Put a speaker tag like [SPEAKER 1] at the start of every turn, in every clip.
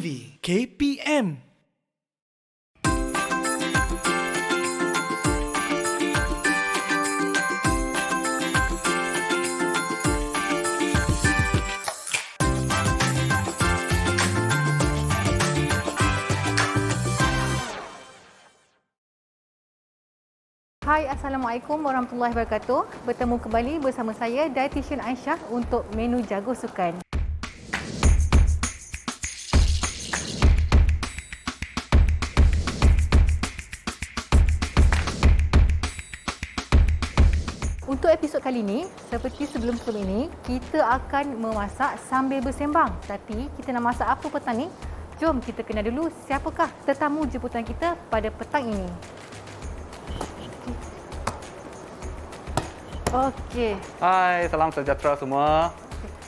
[SPEAKER 1] TV KPM.
[SPEAKER 2] Hai, Assalamualaikum warahmatullahi wabarakatuh. Bertemu kembali bersama saya, Dietitian Aisyah untuk menu Jago Sukan. Untuk episod kali ini, seperti sebelum-sebelum ini, kita akan memasak sambil bersembang. Tapi kita nak masak apa petang ni? Jom kita kenal dulu siapakah tetamu jemputan kita pada petang ini. Okey.
[SPEAKER 3] Hai, salam sejahtera semua.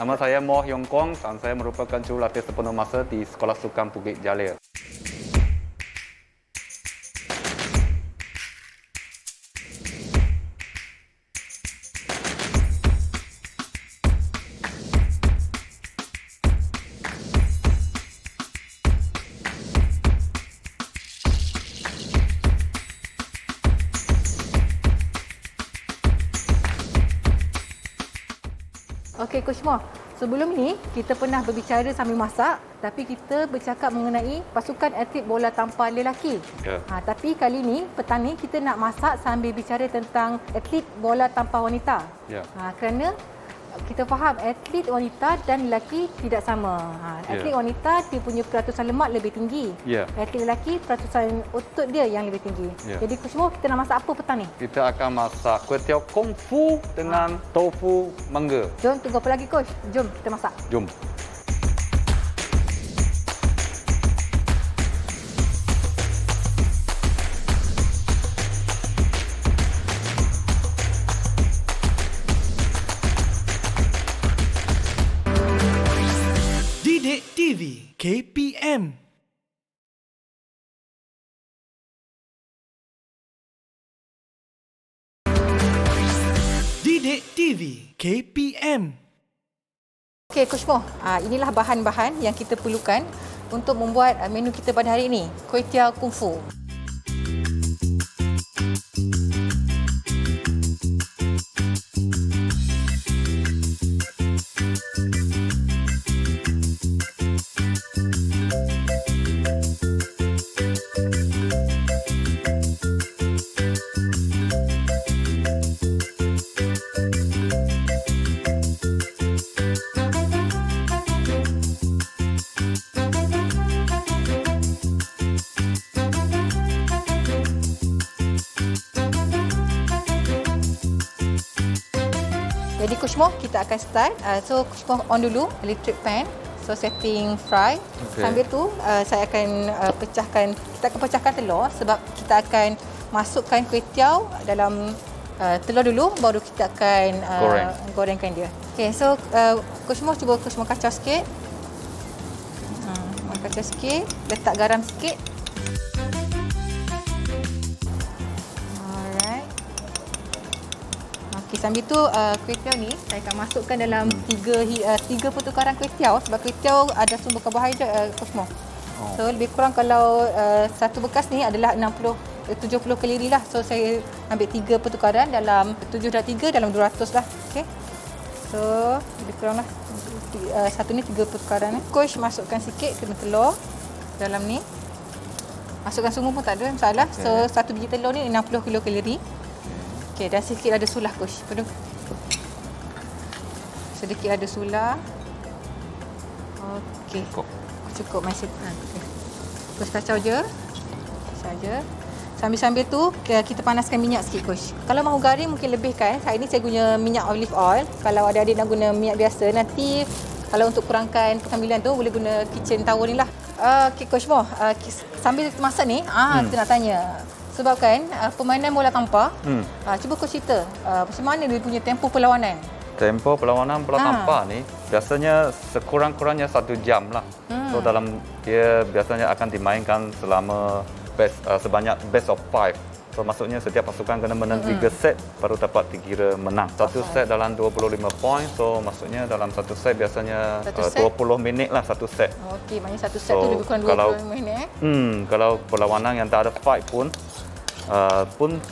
[SPEAKER 3] Nama saya Moh Yong Kong dan saya merupakan jurulatih sepenuh masa di Sekolah Sukan Bukit Jalil.
[SPEAKER 2] Okey, Coach Moh. Sebelum ni, kita pernah berbicara sambil masak, tapi kita bercakap mengenai pasukan atlet bola tampar lelaki.
[SPEAKER 3] Ya.
[SPEAKER 2] Tapi kali ni, petang ni, kita nak masak sambil bicara tentang atlet bola tampar wanita.
[SPEAKER 3] Ya.
[SPEAKER 2] Kerana kita faham atlet wanita dan lelaki tidak sama. Atlet wanita dia punya peratusan lemak lebih tinggi.
[SPEAKER 3] Ya.
[SPEAKER 2] Atlet lelaki peratusan otot dia yang lebih tinggi.
[SPEAKER 3] Ya.
[SPEAKER 2] Jadi Coach Moh, kita nak masak apa petang ni?
[SPEAKER 3] Kita akan masak kuih tiaw kung fu dengan tofu mangga.
[SPEAKER 2] Jom, tunggu apa lagi Coach? Jom kita masak.
[SPEAKER 3] Jom.
[SPEAKER 1] Didik TV KPM. Didik TV KPM.
[SPEAKER 2] Okey, Coach Moh, inilah bahan-bahan yang kita perlukan untuk membuat menu kita pada hari ini, kuih tiaw kung fu. Jadi Coach Moh, kita akan start. So Coach Moh on dulu electric pan. So setting fry.
[SPEAKER 3] Okey.
[SPEAKER 2] Sambil tu saya akan kita akan pecahkan telur sebab kita akan masukkan kuih tiaw dalam telur dulu baru kita akan gorengkan dia. Okey, so Coach Moh cuba Coach Moh kacau sikit. Kacau sikit, letak garam sikit. Okey, sambil tu kuih tiaw ni saya akan masukkan dalam tiga pertukaran kuih tiaw sebab kuih tiaw ada sumber karbohidrat Coach Moh. So lebih kurang kalau satu bekas ni adalah 70 kalori lah. So saya ambil 3 pertukaran dalam 7 dah 3 dalam 200 lah. Okey. So lebih kurang lah satu ni 3 pertukaran. Coach masukkan sikit kena telur dalam ni. Masukkan semua pun tak ada masalah. Okay. So satu biji telur ni 60 kilokalori. Okey, dan sedikit ada sulah Coach. Sedikit ada sulah. Okey. Cukup masih. Okay. Coach kacau je. Saja. Sambil-sambil tu kita panaskan minyak sikit Coach. Kalau mahu garing mungkin lebihkan. Hari ni saya guna minyak olive oil. Kalau adik-adik nak guna minyak biasa, nanti kalau untuk kurangkan kesambilan tu boleh guna kitchen tower ni lah. Okey Coach Moh, sambil masak ni, kita nak tanya. Sebab kan permainan bola tampar, cuba Coach cerita macam mana dia punya tempoh perlawanan?
[SPEAKER 3] Tempoh perlawanan bola tampar ni biasanya sekurang-kurangnya 1 jam lah. So dia biasanya akan dimainkan selama sebanyak best of 5. So maksudnya setiap pasukan kena menang 3 set baru dapat dikira menang. Satu set dalam 25 poin. So maksudnya dalam satu set biasanya
[SPEAKER 2] Satu set?
[SPEAKER 3] 20 minit lah satu set.
[SPEAKER 2] Okey, maknanya satu set
[SPEAKER 3] So,
[SPEAKER 2] tu lebih kurang
[SPEAKER 3] kalau-
[SPEAKER 2] 20 minit
[SPEAKER 3] Kalau perlawanan yang tak ada fight pun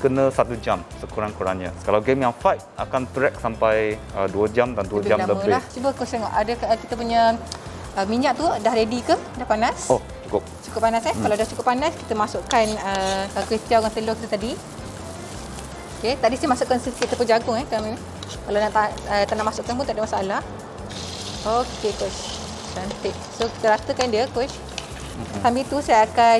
[SPEAKER 3] kena 1 jam sekurang-kurangnya. Kalau game yang fight akan drag sampai 2 jam dan 2 jam
[SPEAKER 2] lama
[SPEAKER 3] lebih.
[SPEAKER 2] lah. Cuba coach tengok ada kita punya minyak tu dah ready ke? Dah panas?
[SPEAKER 3] Oh, cukup.
[SPEAKER 2] Cukup panas Kalau dah cukup panas, kita masukkan kuih tiaw dengan telur kita tadi. Okey, tadi saya masukkan sikit tepung jagung kami. Kalau tak nak masukkan pun tak ada masalah. Okey coach. Cantik. So kita ratakan dia coach. Sambil tu saya akan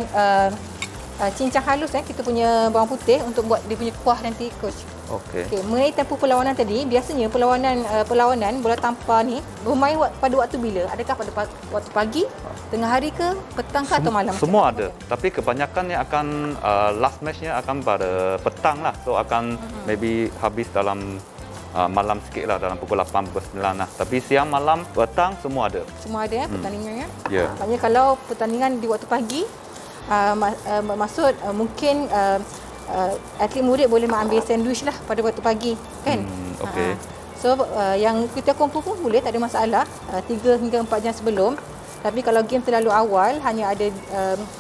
[SPEAKER 2] cincang halus kita punya bawang putih untuk buat dia punya kuah nanti coach.
[SPEAKER 3] Okey.
[SPEAKER 2] Okey, mengenai tempoh perlawanan tadi, biasanya perlawanan bola tampar ni bermain pada waktu bila? Adakah pada waktu pagi, tengah hari ke, petang ke atau malam?
[SPEAKER 3] Semua ada. Tapi kebanyakannya akan last matchnya akan pada petang lah. So akan maybe habis dalam malam sikit lah, dalam pukul 8, pukul 9 lah. Tapi siang, malam, petang semua ada.
[SPEAKER 2] Semua ada pertandingannya.
[SPEAKER 3] Ya.
[SPEAKER 2] Maknanya kalau pertandingan di waktu pagi, maksud mungkin atlet murid boleh mengambil sandwich lah pada waktu pagi kan.
[SPEAKER 3] Okey.
[SPEAKER 2] So yang kita kumpul pun boleh, tak ada masalah 3 hingga 4 jam sebelum. Tapi kalau game terlalu awal, hanya ada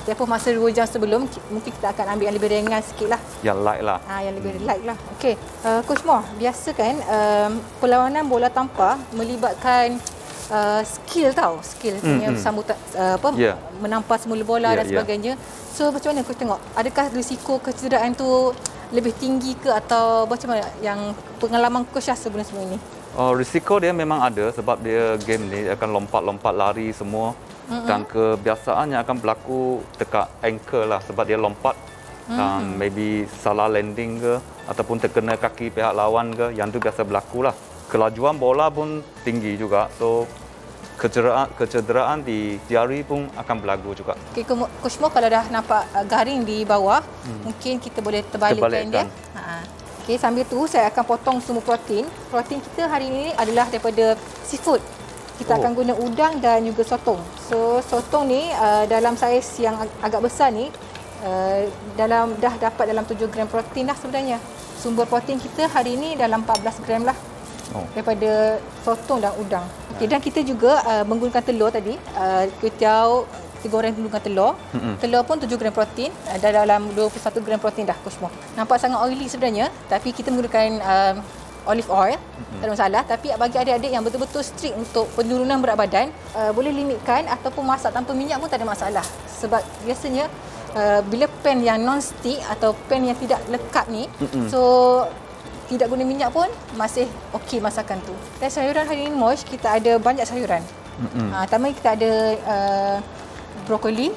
[SPEAKER 2] tempoh masa 2 jam sebelum, mungkin kita akan ambil yang lebih ringan sikit lah.
[SPEAKER 3] Yang light lah.
[SPEAKER 2] Yang lebih light lah. Okey, Coach Moh, biasa kan perlawanan bola tampar melibatkan skill punya sambutan
[SPEAKER 3] Yeah.
[SPEAKER 2] menampas semula bola
[SPEAKER 3] Yeah,
[SPEAKER 2] dan sebagainya. So macam mana Coach tengok? Adakah risiko kecederaan tu lebih tinggi ke atau macam mana yang pengalaman Coach sebelum ini?
[SPEAKER 3] Risiko dia memang ada sebab dia game ni akan lompat-lompat lari semua. Dan kebiasaannya akan berlaku dekat ankle lah sebab dia lompat dan maybe salah landing ke ataupun terkena kaki pihak lawan ke, yang tu biasa berlaku lah. Kelajuan bola pun tinggi juga, so kecederaan di jari pun akan berlaku juga.
[SPEAKER 2] Okay, Coach Mo kalau dah nampak garing di bawah, mungkin kita boleh terbalikkan dia. Okay, sambil tu saya akan potong semua protein. Protein kita hari ini adalah daripada seafood. Kita akan guna udang dan juga sotong. So sotong ni dalam saiz yang agak besar ni dah dapat dalam 7 gram protein dah sebenarnya. Sumber protein kita hari ini dalam 14 gram lah. Daripada sotong dan udang. Okay, dan kita juga menggunakan telur tadi. Kuih tiaw digoreng menggunakan telur. Telur pun 7 gram protein. Dah dalam 21 gram protein dah Coach Mo. Nampak sangat oily sebenarnya, tapi kita menggunakan olive oil. Tak ada masalah. Tapi bagi adik-adik yang betul-betul strict untuk penurunan berat badan, boleh limitkan ataupun masak tanpa minyak pun tak ada masalah. Sebab biasanya bila pan yang non-stick atau pan yang tidak lekat ni, so tidak guna minyak pun masih okey masakan tu. Dan sayuran hari ini Mosh, kita ada banyak sayuran. Pertama kita ada brokoli.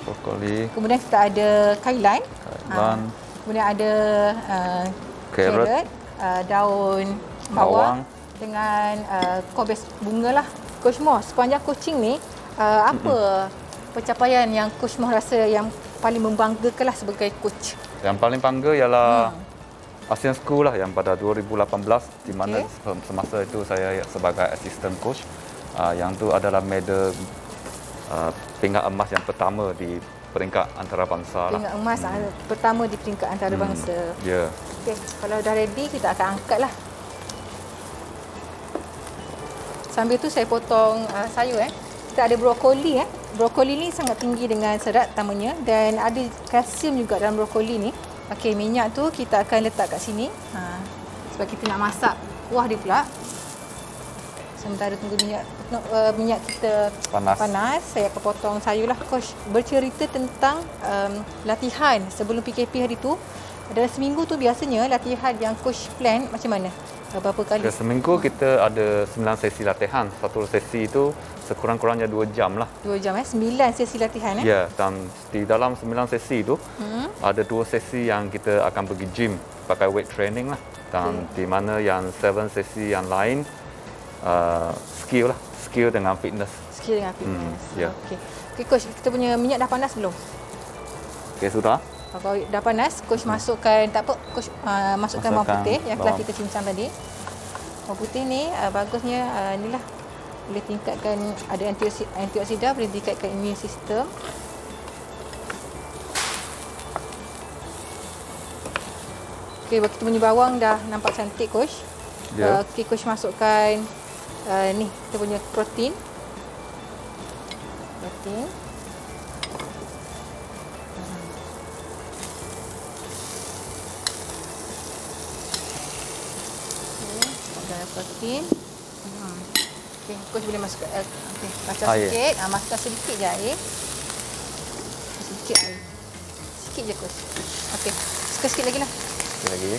[SPEAKER 2] Kemudian kita ada kailan. Kemudian ada carrot, daun bawang dengan kobis bunga lah. Coach Moh, sepanjang coaching ni apa pencapaian yang Coach Moh rasa yang paling membanggakan lah sebagai coach?
[SPEAKER 3] Yang paling bangga ialah Asian School lah yang pada 2018 di mana semasa itu saya sebagai assistant coach. Yang tu adalah medal pingat emas yang pertama di peringkat antarabangsa lah.
[SPEAKER 2] Pingat emas pertama di peringkat antarabangsa.
[SPEAKER 3] Ya.
[SPEAKER 2] Okey, kalau dah ready kita akan angkat lah. Sambil tu saya potong sayur Kita ada brokoli Brokoli ni sangat tinggi dengan serat utamanya dan ada kalsium juga dalam brokoli ni. Okey, minyak tu kita akan letak kat sini. Sebab kita nak masak kuah dia pula. Sementara tunggu minyak kita panas, saya akan potong sayur lah. Coach bercerita tentang latihan sebelum PKP hari tu. Dalam seminggu tu biasanya latihan yang coach plan macam mana? Berapa kali?
[SPEAKER 3] Seminggu kita ada 9 sesi latihan. Satu sesi itu sekurang-kurangnya 2 jam lah.
[SPEAKER 2] 2 jam 9 sesi latihan
[SPEAKER 3] Ya, dan di dalam 9 sesi itu ada 2 sesi yang kita akan pergi gym pakai weight training lah. Dan di mana yang 7 sesi yang lain skill lah, skill dengan fitness.
[SPEAKER 2] Skill dengan fitness.
[SPEAKER 3] Ya.
[SPEAKER 2] Okey coach, kita punya minyak dah panas belum?
[SPEAKER 3] Okey, sudah.
[SPEAKER 2] Kalau dah panas, coach masukkan coach masukkan bawang putih yang telah kita cincang tadi. Bawang putih ni bagusnya inilah boleh tingkatkan, ada antioksidan, boleh tingkatkan immune system. Okey, kita punya bawang dah nampak cantik, Coach.
[SPEAKER 3] Ya.
[SPEAKER 2] Okey, Coach masukkan ni kita punya protein. Protein. Protein. Okey, Coach boleh masukkan okey, macam
[SPEAKER 3] Air.
[SPEAKER 2] sikit. Masukkan sedikit je air. Sikit air. Sikit je, Coach. Okey. Sikit lagi lah.
[SPEAKER 3] Sekali lagi.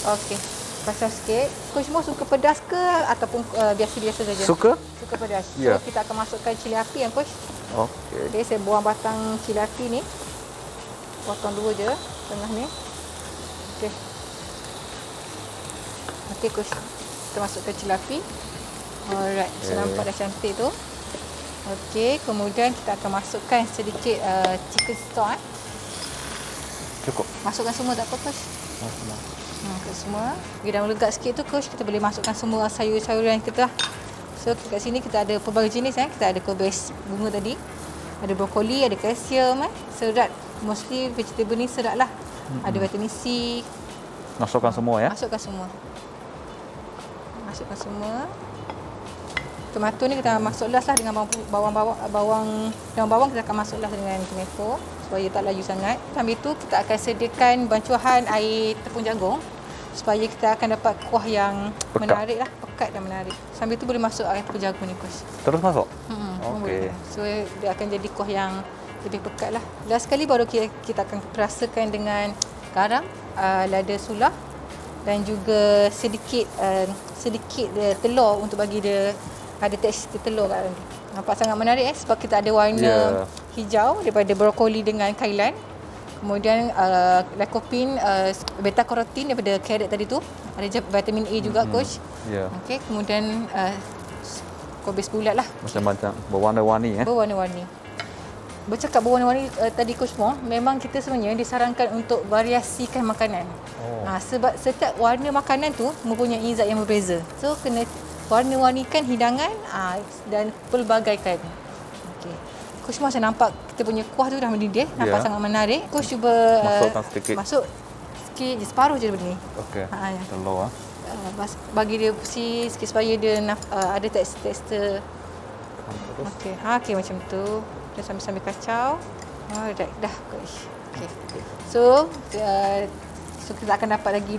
[SPEAKER 2] Okey. Pasal sikit. Coach mau suka pedas ke ataupun biasa-biasa saja?
[SPEAKER 3] Suka?
[SPEAKER 2] Suka pedas.
[SPEAKER 3] Ya.
[SPEAKER 2] So kita akan masukkan cili api yang Coach.
[SPEAKER 3] Okey.
[SPEAKER 2] Okay, saya buang batang cili api ni. Potong dua je tengah ni. Okey. Okey, Coach. Kita masukkan cili api. Alright, so nampak dah cantik tu. Okey, kemudian kita akan masukkan sedikit chicken stock.
[SPEAKER 3] Cukup.
[SPEAKER 2] Masukkan semua tak apa, Coach? Masukkan semua. Bila dah melegat sikit tu, Coach, kita boleh masukkan semua sayur-sayuran kita lah. So, kat sini kita ada pelbagai jenis. Kita ada kobis bunga tadi. Ada brokoli, ada kalsium. Serat. Mostly vegetable ni serat lah. Ada vitamin C.
[SPEAKER 3] Masukkan semua ya.
[SPEAKER 2] Masukkan semua. Masukkan semua. Tomato ni kita masuk las lah dengan bawang kita akan masuk las dengan tomato supaya tak laju sangat. Sambil tu kita akan sediakan bancuhan air tepung jagung supaya kita akan dapat kuah yang
[SPEAKER 3] Pekat.
[SPEAKER 2] menarik lah, pekat dan menarik. Sambil tu boleh masuk air tepung jagung ni, Coach.
[SPEAKER 3] Terus masuk.
[SPEAKER 2] Okey. So dia akan jadi kuah yang lebih pekat lah. Last sekali baru kita akan perasakan dengan garam, lada sulah dan juga sedikit telur untuk bagi dia ada tekstur telur kat dalam. Nampak sangat menarik sebab kita ada warna hijau daripada brokoli dengan kailan. Kemudian lycopene, beta carotene daripada carrot tadi tu. Ada vitamin A juga, Coach.
[SPEAKER 3] Ya.
[SPEAKER 2] Okey, kemudian kobis bulat lah.
[SPEAKER 3] Macam-macam berwarna-warni ya.
[SPEAKER 2] Berwarna-warni. Bercakap berwarna-warni tadi, Coach Mo, memang kita sebenarnya disarankan untuk variasikan makanan. Sebab setiap warna makanan tu mempunyai zat yang berbeza. So kena warna-warnikan hidangan dan pelbagaikan. Okey. Coach Mo, saya nampak kita punya kuah tu dah mendidih, nampak sangat menarik. Coach cuba
[SPEAKER 3] Masukkan sedikit.
[SPEAKER 2] Masuk sikit je, separuh je benda ni.
[SPEAKER 3] Okey.
[SPEAKER 2] Ya.
[SPEAKER 3] Telur
[SPEAKER 2] Bagi dia bersih sikit supaya dia ada tekstur. Okey. Okey, macam tu. Dan sambil-sambil kacau. Alright, dah, Coach. Okey. So kita akan dapat lagi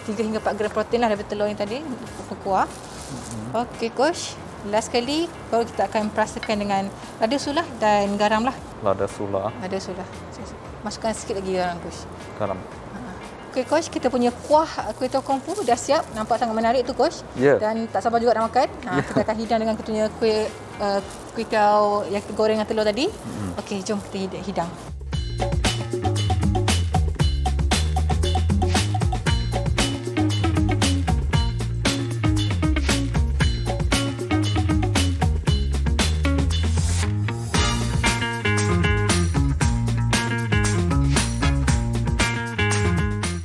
[SPEAKER 2] 3 hingga 4 gram protein lah daripada telur yang tadi, kuah. Okey, Coach. Last kali baru kita akan perasakan dengan lada sulah dan garam lah.
[SPEAKER 3] lada sulah,
[SPEAKER 2] Lada sulah. Masukkan sikit lagi garam, Coach.
[SPEAKER 3] garam.
[SPEAKER 2] Okey, Coach, kita punya kuah kuih tiaw kung fu dah siap. Nampak sangat menarik tu, Coach.
[SPEAKER 3] Ya.
[SPEAKER 2] Dan tak sabar juga nak makan. Kita akan hidang dengan kita punya kuih tiaw yang kita goreng dengan telur tadi. Okey, jom kita hidang.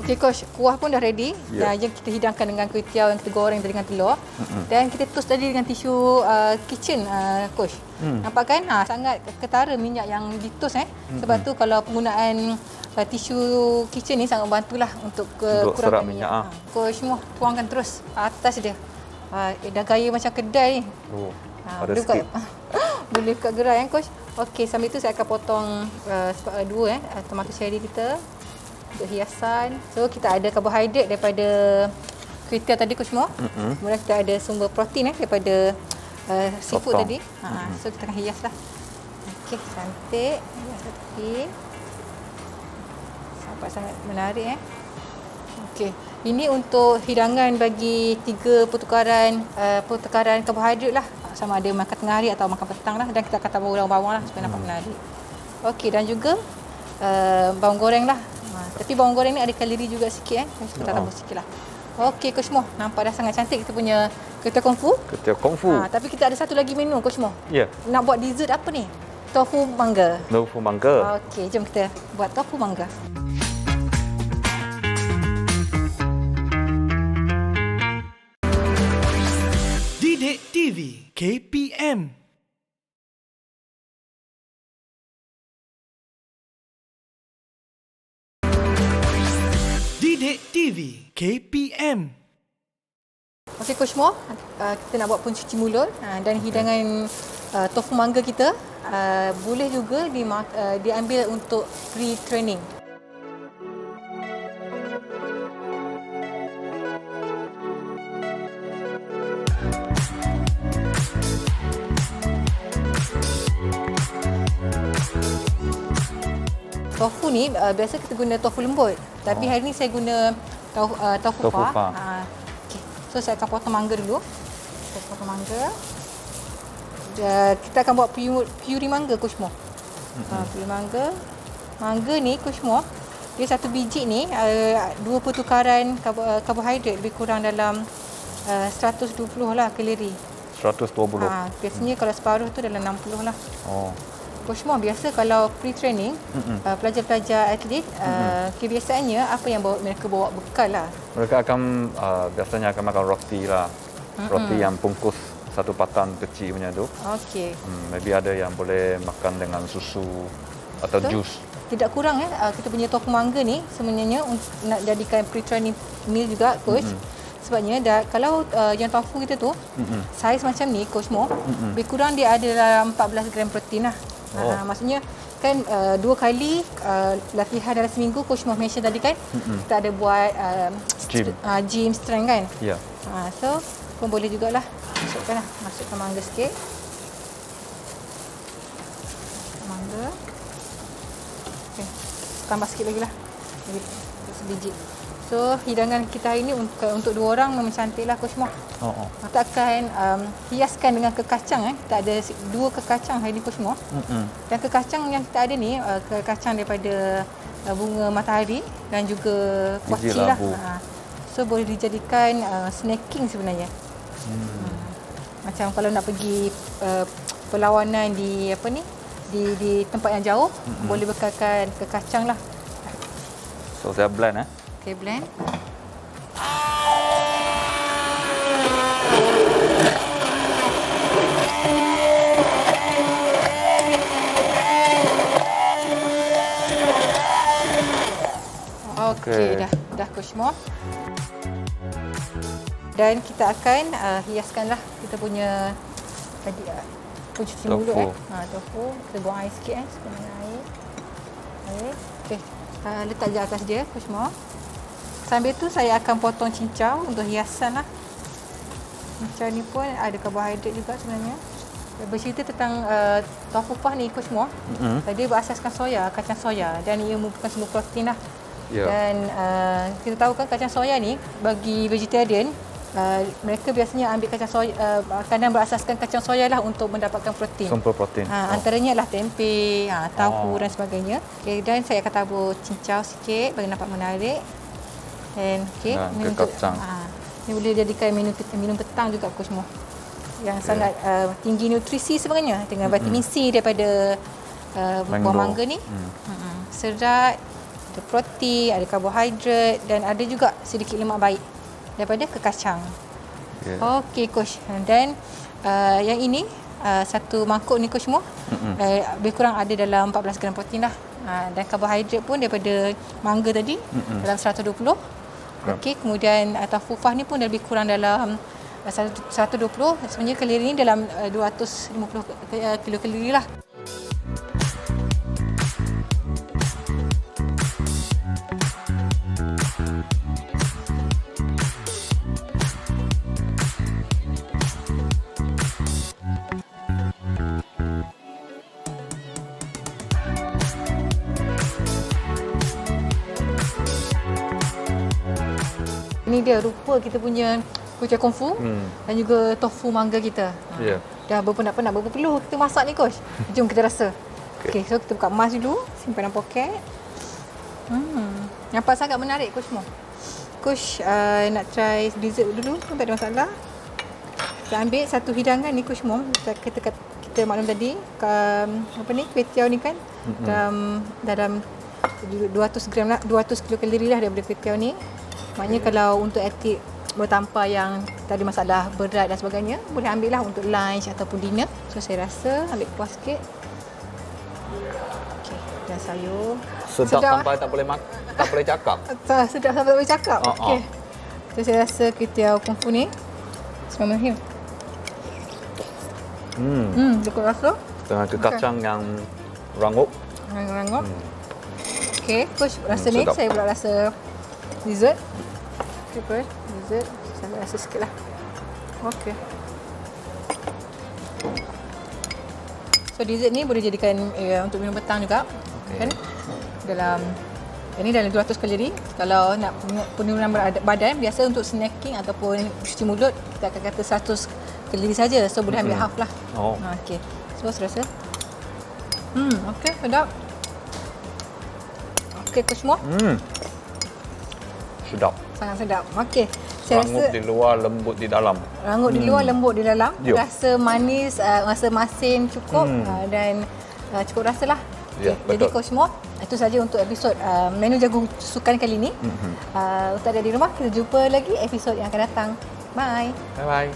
[SPEAKER 2] Okey, Coach, kuah pun dah ready. Dan jom kita hidangkan dengan kuih tiaw yang kita goreng tadi dengan telur. Dan kita toast tadi dengan tisu kitchen, Coach. Nampak kan? Sangat ketara minyak yang di toast. Sebab tu kalau penggunaan tisu kitchen ni sangat membantulah untuk kurangkan minyak. Coach, semua tuangkan terus atas dia. Dah gaya macam kedai ni.
[SPEAKER 3] Ada
[SPEAKER 2] boleh
[SPEAKER 3] sikit.
[SPEAKER 2] Boleh buka gerai kan, Coach. Okey, sambil tu saya akan potong dua tomato cherry kita untuk hiasan. So kita ada karbohidrat daripada kuih tiaw tadi, Coach Mo. Kemudian kita ada sumber protein daripada seafood tadi. So kita akan hias lah. Okey, cantik. Hias lagi. Nampak sangat menarik. Okey, ini untuk hidangan bagi 3 pertukaran karbohidrat lah. Sama ada makan tengah hari atau makan petang lah. Dan kita akan tambah bawang-bawang lah supaya nampak menarik. Okey, dan juga bawang goreng lah. Tapi bawang goreng ni ada kalori juga sikit kita tambah sikit lah. Okey, Coach Mo, nampak dah sangat cantik kita punya kuih tiaw kung fu.
[SPEAKER 3] Kuih tiaw kung fu.
[SPEAKER 2] Tapi kita ada satu lagi menu, Coach Mo.
[SPEAKER 3] Ya.
[SPEAKER 2] Nak buat dessert apa ni? Tofu mangga.
[SPEAKER 3] Tofu mangga.
[SPEAKER 2] Okey, jom kita buat tofu mangga.
[SPEAKER 1] Didik TV KPM. Didik TV KPM.
[SPEAKER 2] Okey Coach Mo, kita nak buat pencuci mulut dan hidangan tofu mangga kita boleh juga diambil untuk pre-training. Tofu ni biasa kita guna tofu lembut, tapi hari ni saya guna tofu fa. Okay. So saya akan potong mangga dulu. Saya potong mangga. Kita akan buat puri mangga Coach Mo. Puri mangga. Mangga ni Coach Mo, dia satu biji ni 2 pertukaran karbohidrat, lebih kurang dalam 120 lah kalori.
[SPEAKER 3] 120.
[SPEAKER 2] Biasanya kalau separuh tu dalam 60 lah.
[SPEAKER 3] Oh.
[SPEAKER 2] Coach Mo, biasa kalau pre-training, pelajar-pelajar atlet, kebiasaannya apa yang mereka bawa bekal lah?
[SPEAKER 3] Mereka akan biasanya akan makan roti lah. Roti yang bungkus satu patan kecil punya tu.
[SPEAKER 2] Okey.
[SPEAKER 3] Maybe ada yang boleh makan dengan susu atau jus.
[SPEAKER 2] Tidak kurang kita punya tofu mangga ni sebenarnya nak jadikan pre-training meal juga Coach. Sebabnya kalau yang tofu kita tu saiz macam ni Coach Mo, lebih kurang dia ada dalam 14 gram protein lah. Maksudnya kan 2 kali latihan dalam seminggu Coach Mo mention tadi kan, kita ada buat gym strength kan.
[SPEAKER 3] Ya.
[SPEAKER 2] So pun boleh jugalah. Masukkan mangga sikit. Mangga. Okey. Tambah sikit lagi lah. Sebiji. So hidangan kita hari ni untuk 2 orang memang cantik lah Coach Mo. Kita akan hiaskan dengan kekacang. Kita ada 2 kekacang hari ni Coach Mo. Dan kekacang yang kita ada ni kekacang daripada bunga matahari dan juga kuaci lah. So boleh dijadikan snacking sebenarnya. Macam kalau nak pergi perlawanan di di tempat yang jauh, boleh bekalkan kekacang lah.
[SPEAKER 3] So saya blend
[SPEAKER 2] Okay, blend. Okey, dah Coach Mo. Dan kita akan hiaskanlah kita punya tadi pencuci mulut tofu. Kita buang air sikit sebenarnya air. Okey. Letak je atas dia Coach Mo. Sambil tu saya akan potong cincau untuk hiasan lah. Cincau ni pun ada karbohidrat juga sebenarnya. Bercerita tentang tofu fa ni Coach Mo. Dia berasaskan soya, kacang soya, dan ia merupakan sumber protein lah. Dan kita tahu kan kacang soya ni bagi vegetarian, mereka biasanya ambil kacang soya, makanan berasaskan kacang soya lah untuk mendapatkan protein.
[SPEAKER 3] Sumber protein.
[SPEAKER 2] Antaranya lah tempe, tahu dan sebagainya. Okay, dan saya akan tabur cincau sikit bagi nampak menarik. Dan
[SPEAKER 3] kekacang.
[SPEAKER 2] Ini boleh jadikan minum petang juga Coach Mo. Yang sangat tinggi nutrisi sebenarnya, dengan vitamin C daripada buah mangga ni. Serat, ada protein, ada karbohidrat, dan ada juga sedikit lemak baik daripada kekacang. Okey Coach. Dan yang ini satu mangkuk ni Coach Mo, lebih kurang ada dalam 14 gram protein lah. Dan karbohidrat pun daripada mangga tadi dalam 120. Okey, kemudian tofu fa ni pun lebih kurang dalam 120. Sebenarnya kalori ni dalam 250 kilokalori lah. Ini dia rupa kita punya kucing kungfu dan juga tofu mangga kita. Dah berpenat-penat berapa perlu kita masak ni Coach? Jom kita rasa. Okey, so kita buka emas dulu, simpan dalam poket. Nampak sangat menarik Coach Mo. Coach nak try dessert dulu, tak ada masalah. Kita ambil satu hidangan ni Coach Mo. Kita maklum tadi kuih tiaw ni kan dalam 200 gram lah, 200 kilokalori lah daripada kuih tiaw ni. Maknanya kalau untuk atlet bertampar yang tak ada masalah berat dan sebagainya, boleh ambil lah untuk lunch ataupun dinner. So saya rasa ambil kuah sikit. Okey, dan sayur.
[SPEAKER 3] Sedap sampai tak boleh makan. tak boleh cakap.
[SPEAKER 2] Sedap sampai tak boleh cakap.
[SPEAKER 3] Ah,
[SPEAKER 2] Okey. So, saya rasa kuitiau Kung Fu ni Bismillahirrahmanirrahim. Cukup rasa.
[SPEAKER 3] Dengan kekacang yang rangup.
[SPEAKER 2] Rangup. Okey, coach rasa ni
[SPEAKER 3] sedap.
[SPEAKER 2] saya pula rasa dessert. Okey, coach, dessert saya rasa sikitlah. Okey. So dessert ni boleh jadikan untuk minum petang juga. Kan? Ini dalam 200 kalori. Kalau nak penurunan berat badan, biasa untuk snacking ataupun cuci mulut, kita akan kata 100 kalori saja. So boleh ambil half lah.
[SPEAKER 3] Oh.
[SPEAKER 2] Okey. So saya rasa. Okey, sedap. Okey, coach Mo.
[SPEAKER 3] Sedap.
[SPEAKER 2] Sangat sedap. Okey. Saya
[SPEAKER 3] Rangup
[SPEAKER 2] rasa
[SPEAKER 3] di luar, lembut di dalam.
[SPEAKER 2] rangup di luar, lembut di dalam.
[SPEAKER 3] Yup.
[SPEAKER 2] Rasa manis, rasa masin cukup dan cukup rasa lah.
[SPEAKER 3] Ya,
[SPEAKER 2] Jadi
[SPEAKER 3] betul.
[SPEAKER 2] Coach Mo, itu saja untuk episod menu jagung sukan kali ini. Untuk ada di rumah, kita jumpa lagi episod yang akan datang. Bye.
[SPEAKER 3] Bye-bye.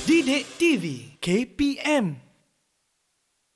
[SPEAKER 1] Didik TV KPM